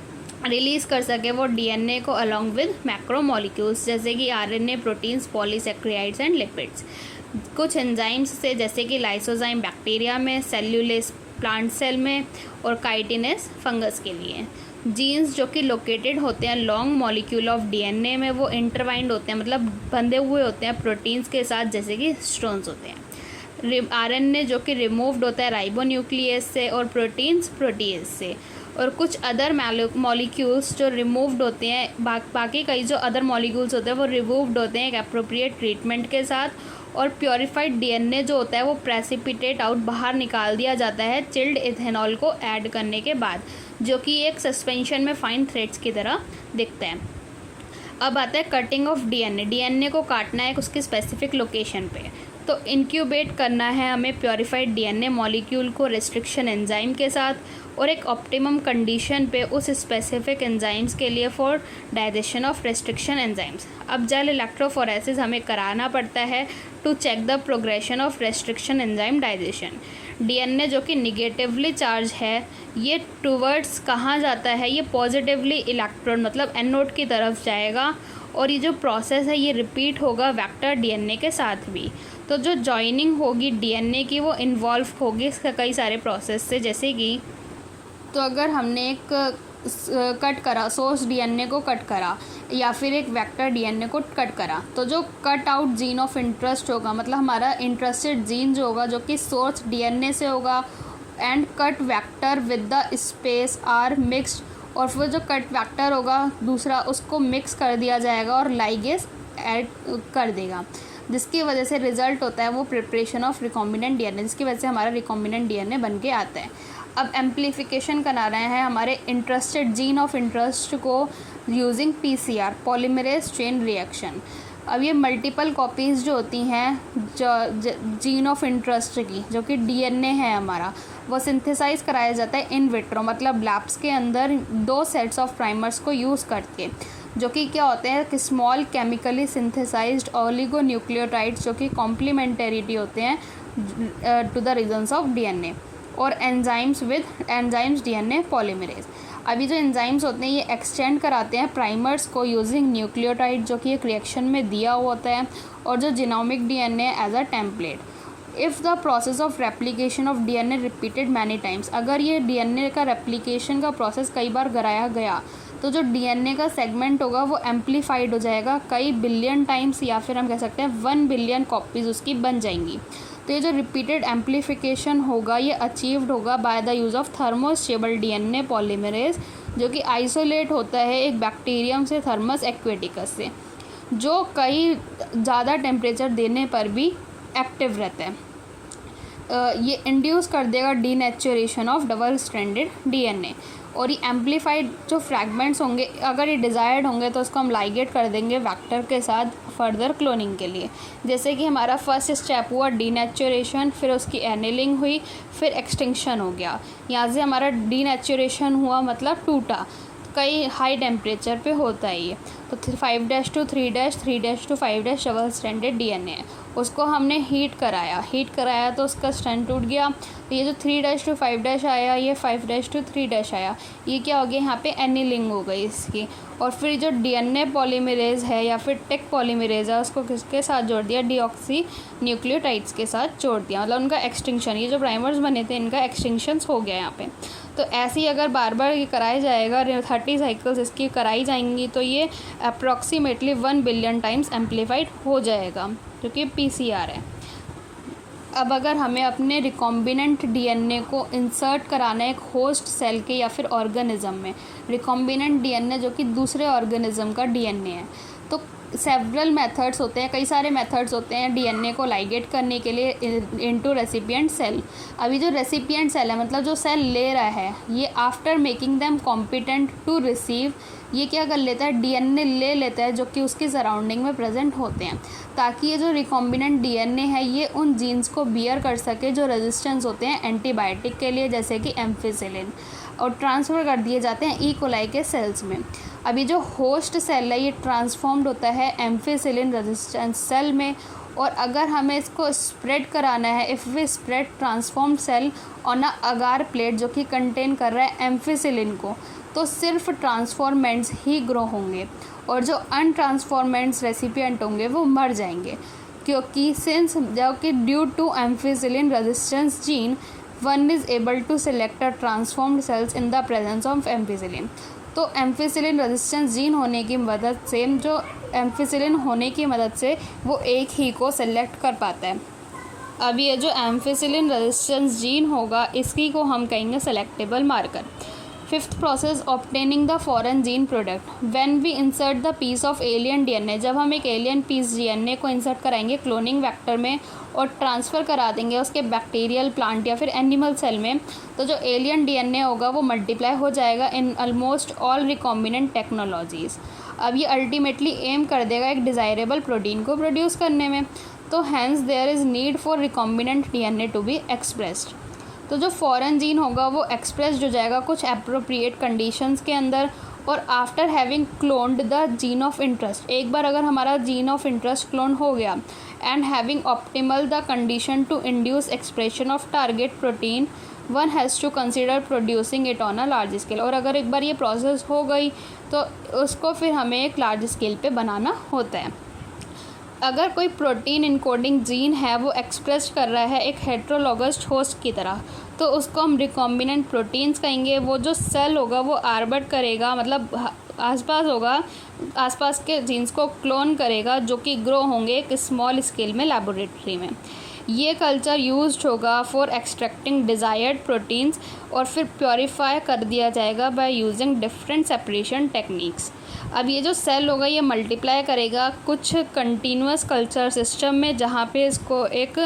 रिलीज़ कर सके वो डीएनए को अलॉन्ग विद मैक्रोमोलिक्यूल्स, जैसे कि आरएनए, प्रोटीन्स, पॉलीसेक्रियाइड्स एंड लिपिड्स। कुछ एंजाइम्स से, जैसे कि लाइसोजाइम बैक्टीरिया में, सेल्यूलेस प्लांट सेल में, और काइटिनेस फंगस के लिए। जीन्स जो कि लोकेटेड होते हैं लॉन्ग मॉलिक्यूल ऑफ डीएनए में, वो इंटरवाइंड होते हैं, मतलब बंधे हुए होते हैं प्रोटीन्स के साथ, जैसे कि स्ट्रोन्स होते हैं। आरएनए जो कि रिमूव्ड होता है राइबोन्यूक्लियस से, और प्रोटीन्स प्रोटीएज से। और कुछ अदर मॉलिक्यूल्स जो रिमूव्ड होते हैं, बाकी कई जो अदर मॉलिक्यूल्स होते हैं वो रिमूव्ड होते हैं एक अप्रोप्रिएट ट्रीटमेंट के साथ। और प्योरीफाइड डीएनए जो होता है वो प्रेसिपिटेट आउट बाहर निकाल दिया जाता है चिल्ड इथेनॉल को ऐड करने के बाद, जो कि एक सस्पेंशन में फाइन थ्रेड्स की तरह दिखता है। अब आता है कटिंग ऑफ डीएनए। डीएनए को काटना है उसकी स्पेसिफिक लोकेशन पे, तो इंक्यूबेट करना है हमें प्योरीफाइड डीएनए मॉलिक्यूल को रेस्ट्रिक्शन एंजाइम के साथ, और एक ऑप्टिमम कंडीशन पे उस स्पेसिफिक एंजाइम्स के लिए for digestion of restriction enzymes. अब जेल इलेक्ट्रोफोरेसिस हमें कराना पड़ता है to check the progression of restriction enzyme digestion. DNA जो कि निगेटिवली चार्ज है, ये टूवर्ड्स कहाँ जाता है? ये पॉजिटिवली इलेक्ट्रॉन मतलब एनोड की तरफ जाएगा, और ये जो प्रोसेस है ये रिपीट होगा वेक्टर डीएनए के साथ भी। तो जो जॉइनिंग होगी डीएनए की वो इन्वॉल्व होगी कई सारे प्रोसेस से, जैसे कि तो अगर हमने एक कट करा, सोर्स डीएनए को कट करा या फिर एक वेक्टर डीएनए को कट करा, तो जो cut out gene of interest होगा, मतलब हमारा इंटरेस्टेड जीन जो होगा जो कि सोर्स डीएनए से होगा, and cut vector with the space are mixed, और फिर जो कट वेक्टर होगा दूसरा उसको मिक्स कर दिया जाएगा और लाइगेज ऐड कर देगा, जिसकी वजह से रिजल्ट होता है वो प्रिपरेशन ऑफ रिकॉम्बिनेंट डीएनए, जिसकी वजह से हमारा रिकॉम्बिनेंट डीएनए बन के आता है। अब एम्प्लीफिकेशन करा रहे हैं हमारे इंटरेस्टेड जीन ऑफ इंटरेस्ट को using PCR, polymerase chain reaction. अब ये मल्टीपल कॉपीज़ जो होती हैं जो जीन ऑफ इंटरेस्ट की, जो कि डीएनए है हमारा, वो सिंथेसाइज कराया जाता है इन विट्रो, मतलब लैब्स के अंदर 2 सेट्स ऑफ प्राइमर्स को यूज़ करके, जो कि क्या होते हैं कि स्मॉल केमिकली सिंथेसाइज्ड ओलिगोन्यूक्लियोटाइड्स, जो कि कॉम्प्लीमेंटरिटी होते हैं to the regions of DNA, और एंजाइम्स डीएनए पॉलीमरेज। अभी जो एंजाइम्स होते हैं ये एक्सटेंड कराते हैं प्राइमर्स को यूजिंग न्यूक्लियोटाइड, जो कि एक रिएक्शन में दिया हुआ होता है, और जो genomic DNA as a template. If the process of replication of DNA repeated many times, अगर ये डीएनए का रेप्लिकेशन का प्रोसेस कई बार कराया गया तो जो डीएनए का सेगमेंट होगा वो एम्प्लीफाइड हो जाएगा कई बिलियन टाइम्स, या फिर हम कह सकते हैं 1 बिलियन कॉपीज़ उसकी बन जाएंगी। तो ये जो रिपीटेड एम्प्लीफिकेशन होगा ये अचीव्ड होगा by the use of thermostable DNA polymerase, जो कि आइसोलेट होता है एक बैक्टीरियम से, थर्मस एक्वेटिकस से, जो कई ज़्यादा टेम्परेचर देने पर भी एक्टिव रहता है। ये इंड्यूस कर देगा denaturation of double stranded DNA, और ये एम्प्लीफाइड जो फ्रैगमेंट्स होंगे अगर ये डिज़ायर्ड होंगे तो उसको हम लाइगेट कर देंगे वेक्टर के साथ फर्दर क्लोनिंग के लिए। जैसे कि हमारा फर्स्ट स्टेप हुआ डीनेचुरेशन, फिर उसकी एनिलिंग हुई, फिर एक्सटिंक्शन हो गया। यहाँ से हमारा डीनेचुरेशन हुआ मतलब टूटा, कई हाई टेम्परेचर पे होता है ये। तो 5' to 3' 3' to 5' double stranded DNA है, उसको हमने हीट कराया तो उसका स्ट्रैंड टूट गया। तो ये जो 3' to 5' आया, ये 5' to 3' आया, ये क्या हो गया, यहाँ पे एनिलिंग हो गई इसकी। और फिर जो डीएनए पॉलीमरेज है या फिर टेक पॉलीमरेज है उसको किसके साथ जोड़ दिया, डीऑक्सी न्यूक्लियोटाइड्स के साथ जोड़ दिया, मतलब उनका एक्सटिंक्शन, ये जो प्राइमर्स बने थे इनका एक्सटिंक्शन हो गया यहाँ पे। तो ऐसे ही अगर बार बार ये कराया जाएगा, 30 साइकिल्स इसकी कराई जाएंगी, तो ये अप्रॉक्सीमेटली 1 बिलियन टाइम्स एम्प्लीफाइड हो जाएगा, जो कि पीसीआर है। अब अगर हमें अपने रिकॉम्बिनेंट डीएनए को इंसर्ट कराना है एक होस्ट सेल के या फिर ऑर्गेनिज्म में, रिकॉम्बिनेंट डीएनए जो कि दूसरे ऑर्गेनिज्म का डीएनए है, तो सेवरल मेथड्स होते हैं, कई सारे मेथड्स होते हैं डीएनए को लाइगेट करने के लिए इनटू रेसिपिएंट सेल। अभी जो रेसिपिएंट सेल है, मतलब जो सेल ले रहा है, ये after making them competent to receive, ये क्या कर लेता है, डीएनए ले लेता है जो कि उसकी सराउंडिंग में प्रेजेंट होते हैं, ताकि ये जो रिकॉम्बिनेंट डीएनए है ये उन जीन्स को बियर कर सके जो रेजिस्टेंस होते हैं एंटीबायोटिक के लिए, जैसे कि एम्फिसिलिन, और ट्रांसफ़र कर दिए जाते हैं ई कोलाई के सेल्स में। अभी जो होस्ट सेल है ये ट्रांसफॉर्म्ड होता है एम्फिसिलिन रेजिस्टेंस सेल में, और अगर हमें इसको स्प्रेड कराना है, if we spread transformed cell on a agar plate जो कि कंटेन कर रहा है एम्फिसिलिन को, तो सिर्फ ट्रांसफॉर्मेंट्स ही ग्रो होंगे, और जो अनट्रांसफॉर्मेंट्स रेसिपिएंट होंगे वो मर जाएंगे, क्योंकि सिंस जो कि due to ampicillin resistance gene one is able to select a transformed cells in the presence of ampicillin. तो एम्फिसिलिन रेजिस्टेंस जीन होने की मदद से, जो एम्फिसिलिन होने की मदद से वो एक ही को सेलेक्ट कर पाता है। अब ये जो एम्फिसिलिन रेजिस्टेंस जीन होगा इसकी को हम कहेंगे selectable marker. Fifth process obtaining the foreign gene product. When we insert the piece of alien DNA, जब हम एक एलियन पीस डीएनए को इंसर्ट कराएंगे क्लोनिंग वेक्टर में और ट्रांसफ़र करा देंगे उसके बैक्टीरियल, प्लांट या फिर एनिमल सेल में, तो जो एलियन डीएनए होगा वो मल्टीप्लाई हो जाएगा in almost all recombinant technologies. अब ये अल्टीमेटली एम कर देगा एक डिज़ायरेबल प्रोटीन को प्रोड्यूस करने में, तो hence there is need for recombinant DNA to be expressed. तो जो फॉरेन जीन होगा वो एक्सप्रेस्ड हो जाएगा कुछ एप्रोप्रिएट कंडीशंस के अंदर, और after having cloned the gene of interest, एक बार अगर हमारा जीन ऑफ इंटरेस्ट क्लोन हो गया, and having optimal the condition to induce expression of target protein, one has to consider producing it on a large scale. और अगर एक बार ये process हो गई तो उसको फिर हमें एक लार्ज स्केल पे बनाना होता है। अगर कोई प्रोटीन इनकोडिंग जीन है वो एक्सप्रेस कर रहा है एक हेट्रोलॉगस होस्ट की तरह, तो उसको हम रिकॉम्बिनेंट प्रोटीन्स कहेंगे। वो जो सेल होगा वो आर्बिट करेगा, मतलब आसपास होगा, आसपास के जीन्स को क्लोन करेगा जो कि ग्रो होंगे एक स्मॉल स्केल में लेबोरेटरी में। ये कल्चर यूज्ड होगा फॉर एक्सट्रैक्टिंग डिज़ायर्ड प्रोटीन्स और फिर प्योरीफाई कर दिया जाएगा by using different separation techniques. अब ये जो सेल होगा ये मल्टीप्लाई करेगा कुछ कंटिन्यूस कल्चर सिस्टम में, जहाँ पे इसको एक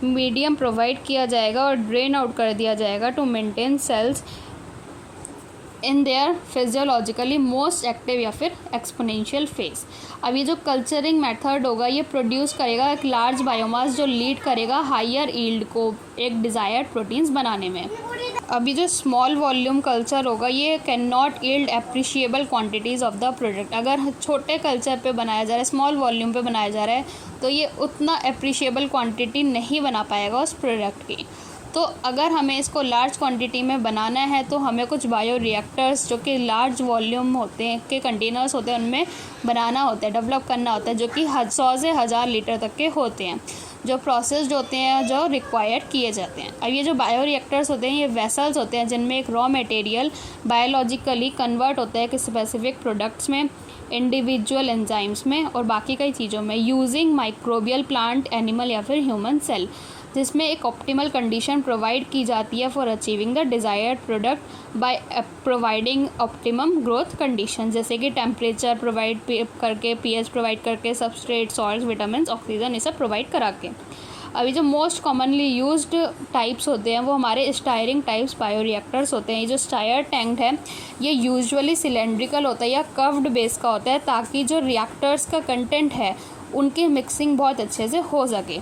मीडियम प्रोवाइड किया जाएगा और ड्रेन आउट कर दिया जाएगा to maintain cells in their physiologically most active या फिर एक्सपोनेंशियल फेज। अब ये जो कल्चरिंग मेथड होगा ये प्रोड्यूस करेगा एक लार्ज बायोमास जो लीड करेगा हायर यील्ड को एक डिज़ायर्ड प्रोटीन्स बनाने में। अभी जो स्मॉल वॉल्यूम कल्चर होगा ये can not yield appreciable quantities of the product. अगर छोटे कल्चर पे बनाया जा रहा है, स्मॉल वॉल्यूम पे बनाया जा रहा है, तो ये उतना एप्रिशिएबल क्वांटिटी नहीं बना पाएगा उस प्रोडक्ट की। तो अगर हमें इसको लार्ज क्वांटिटी में बनाना है तो हमें कुछ बायो रिएक्टर्स जो कि लार्ज वॉल्यूम होते हैं के कंटेनर्स होते हैं उनमें बनाना होता है, डेवलप करना होता है, जो कि 100 से 1000 लीटर तक के होते हैं, जो प्रोसेस्ड होते हैं, जो रिक्वायर्ड किए जाते हैं। अब ये जो बायो रिएक्टर्स होते हैं ये वेसल्स होते हैं जिनमें एक रॉ मटेरियल बायोलॉजिकली कन्वर्ट होता है कि स्पेसिफिक प्रोडक्ट्स में, इंडिविजुअल एंजाइम्स में और बाकी कई चीज़ों में, यूजिंग माइक्रोबियल प्लांट, एनिमल या फिर ह्यूमन सेल, जिसमें एक ऑप्टिमल कंडीशन प्रोवाइड की जाती है for achieving the desired product by providing optimum growth condition, जैसे कि टेम्परेचर प्रोवाइड करके, पीएच प्रोवाइड करके, सबस्ट्रेट, सॉल्ट्स, विटामिन, ऑक्सीजन, ये सब प्रोवाइड करा के। अभी जो मोस्ट कॉमनली यूज्ड टाइप्स होते हैं वो हमारे स्टायरिंग टाइप्स बायो रिएक्टर्स होते हैं। ये जो स्टायर टैंक है ये यूजुअली सिलेंड्रिकल होता है या कर्व्ड बेस का होता है, ताकि जो रिएक्टर्स का कंटेंट है उनकी मिक्सिंग बहुत अच्छे से हो सके।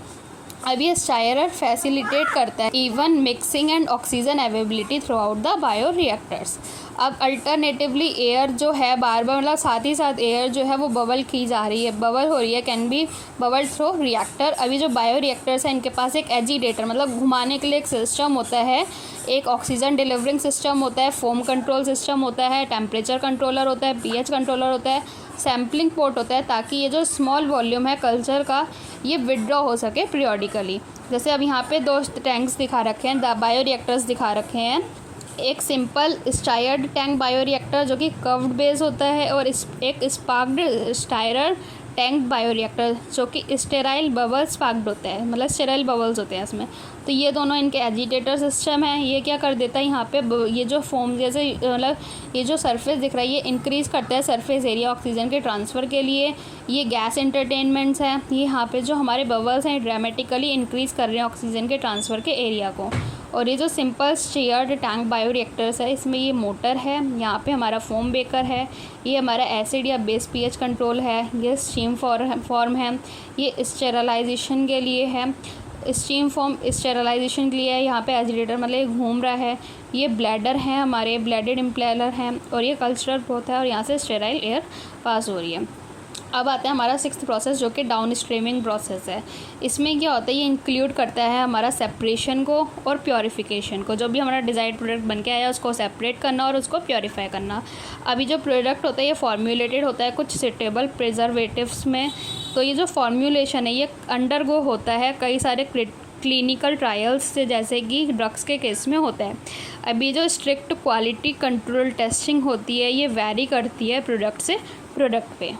अब ये स्टायरर फैसिलिटेट करता है even mixing and oxygen availability through out the bio reactors. अब अल्टरनेटिवली एयर जो है बार बार, मतलब साथ ही साथ एयर जो है वो बबल की जा रही है, बबल हो रही है, can be bubble through reactor. अभी जो बायो रिएक्टर्स हैं इनके पास एक एजिटेटर, मतलब घुमाने के लिए एक सिस्टम होता है, एक ऑक्सीजन डिलीवरिंग सिस्टम होता है, फोम कंट्रोल सिस्टम होता है, टेम्परेचर कंट्रोलर होता है, पीएच कंट्रोलर होता है, सैम्पलिंग पोर्ट होता है, ताकि ये जो स्मॉल वॉल्यूम है कल्चर का ये विड्रॉ हो सके पीरियोडिकली। जैसे अब यहाँ पे 2 टैंक्स दिखा रखे हैं, बायो रिएक्टर्स दिखा रखे हैं। एक simple stirred tank bio reactor जो कि कर्व्ड बेस होता है, और एक स्पार्क्ड स्टायरर टैंक बायो रिएक्टर जो कि स्टेराइल बबल स्पार्क्ड होता है, मतलब स्टेराइल बबल्स होते हैं इसमें। तो ये दोनों इनके एजिटेटर सिस्टम है। ये क्या कर देता है, यहाँ पे ये जो फोम जैसे, मतलब ये जो सरफेस दिख रहा है ये इंक्रीज़ करता है सरफेस एरिया ऑक्सीजन के ट्रांसफ़र के लिए। ये गैस एंटरटेनमेंट्स हैं, ये यहाँ पे जो हमारे बबल्स हैं ड्रामेटिकली इंक्रीज़ कर रहे हैं ऑक्सीजन के ट्रांसफ़र के एरिया को। और ये जो simple steered tank bio reactors है इसमें ये मोटर है, यहाँ पे हमारा फोम बेकर है, ये हमारा एसिड या बेस पीएच कंट्रोल है, ये स्टीम फॉर्म है, ये स्टेरलाइजेशन के लिए है, स्टीम फॉर्म स्टेरलाइजेशन के लिए है, यहाँ पे एजिटेटर मतलब ये घूम रहा है, ये ब्लैडर हैं हमारे, ब्लैडेड इम्पेलर हैं, और ये कल्चरल ग्रोथ है और यहाँ से स्टेराइल एयर पास हो रही है। अब आता है हमारा 6th प्रोसेस जो कि डाउन स्ट्रीमिंग प्रोसेस है। इसमें क्या होता है, ये इंक्लूड करता है हमारा सेपरेशन को और प्योरीफिकेशन को। जो भी हमारा डिज़ायर्ड प्रोडक्ट बन के आया उसको सेपरेट करना और उसको प्योरीफाई करना। अभी जो प्रोडक्ट होता है ये फॉर्म्यूलेटेड होता है कुछ सुटेबल प्रिजर्वेटिव्स में। तो ये जो फॉर्म्यूलेशन है ये अंडरगो होता है कई सारे क्लिनिकल ट्रायल्स से, जैसे कि ड्रग्स के केस में होता है। अभी जो स्ट्रिक्ट क्वालिटी कंट्रोल टेस्टिंग होती है ये वैरी करती है प्रोडक्ट से प्रोडक्ट पे।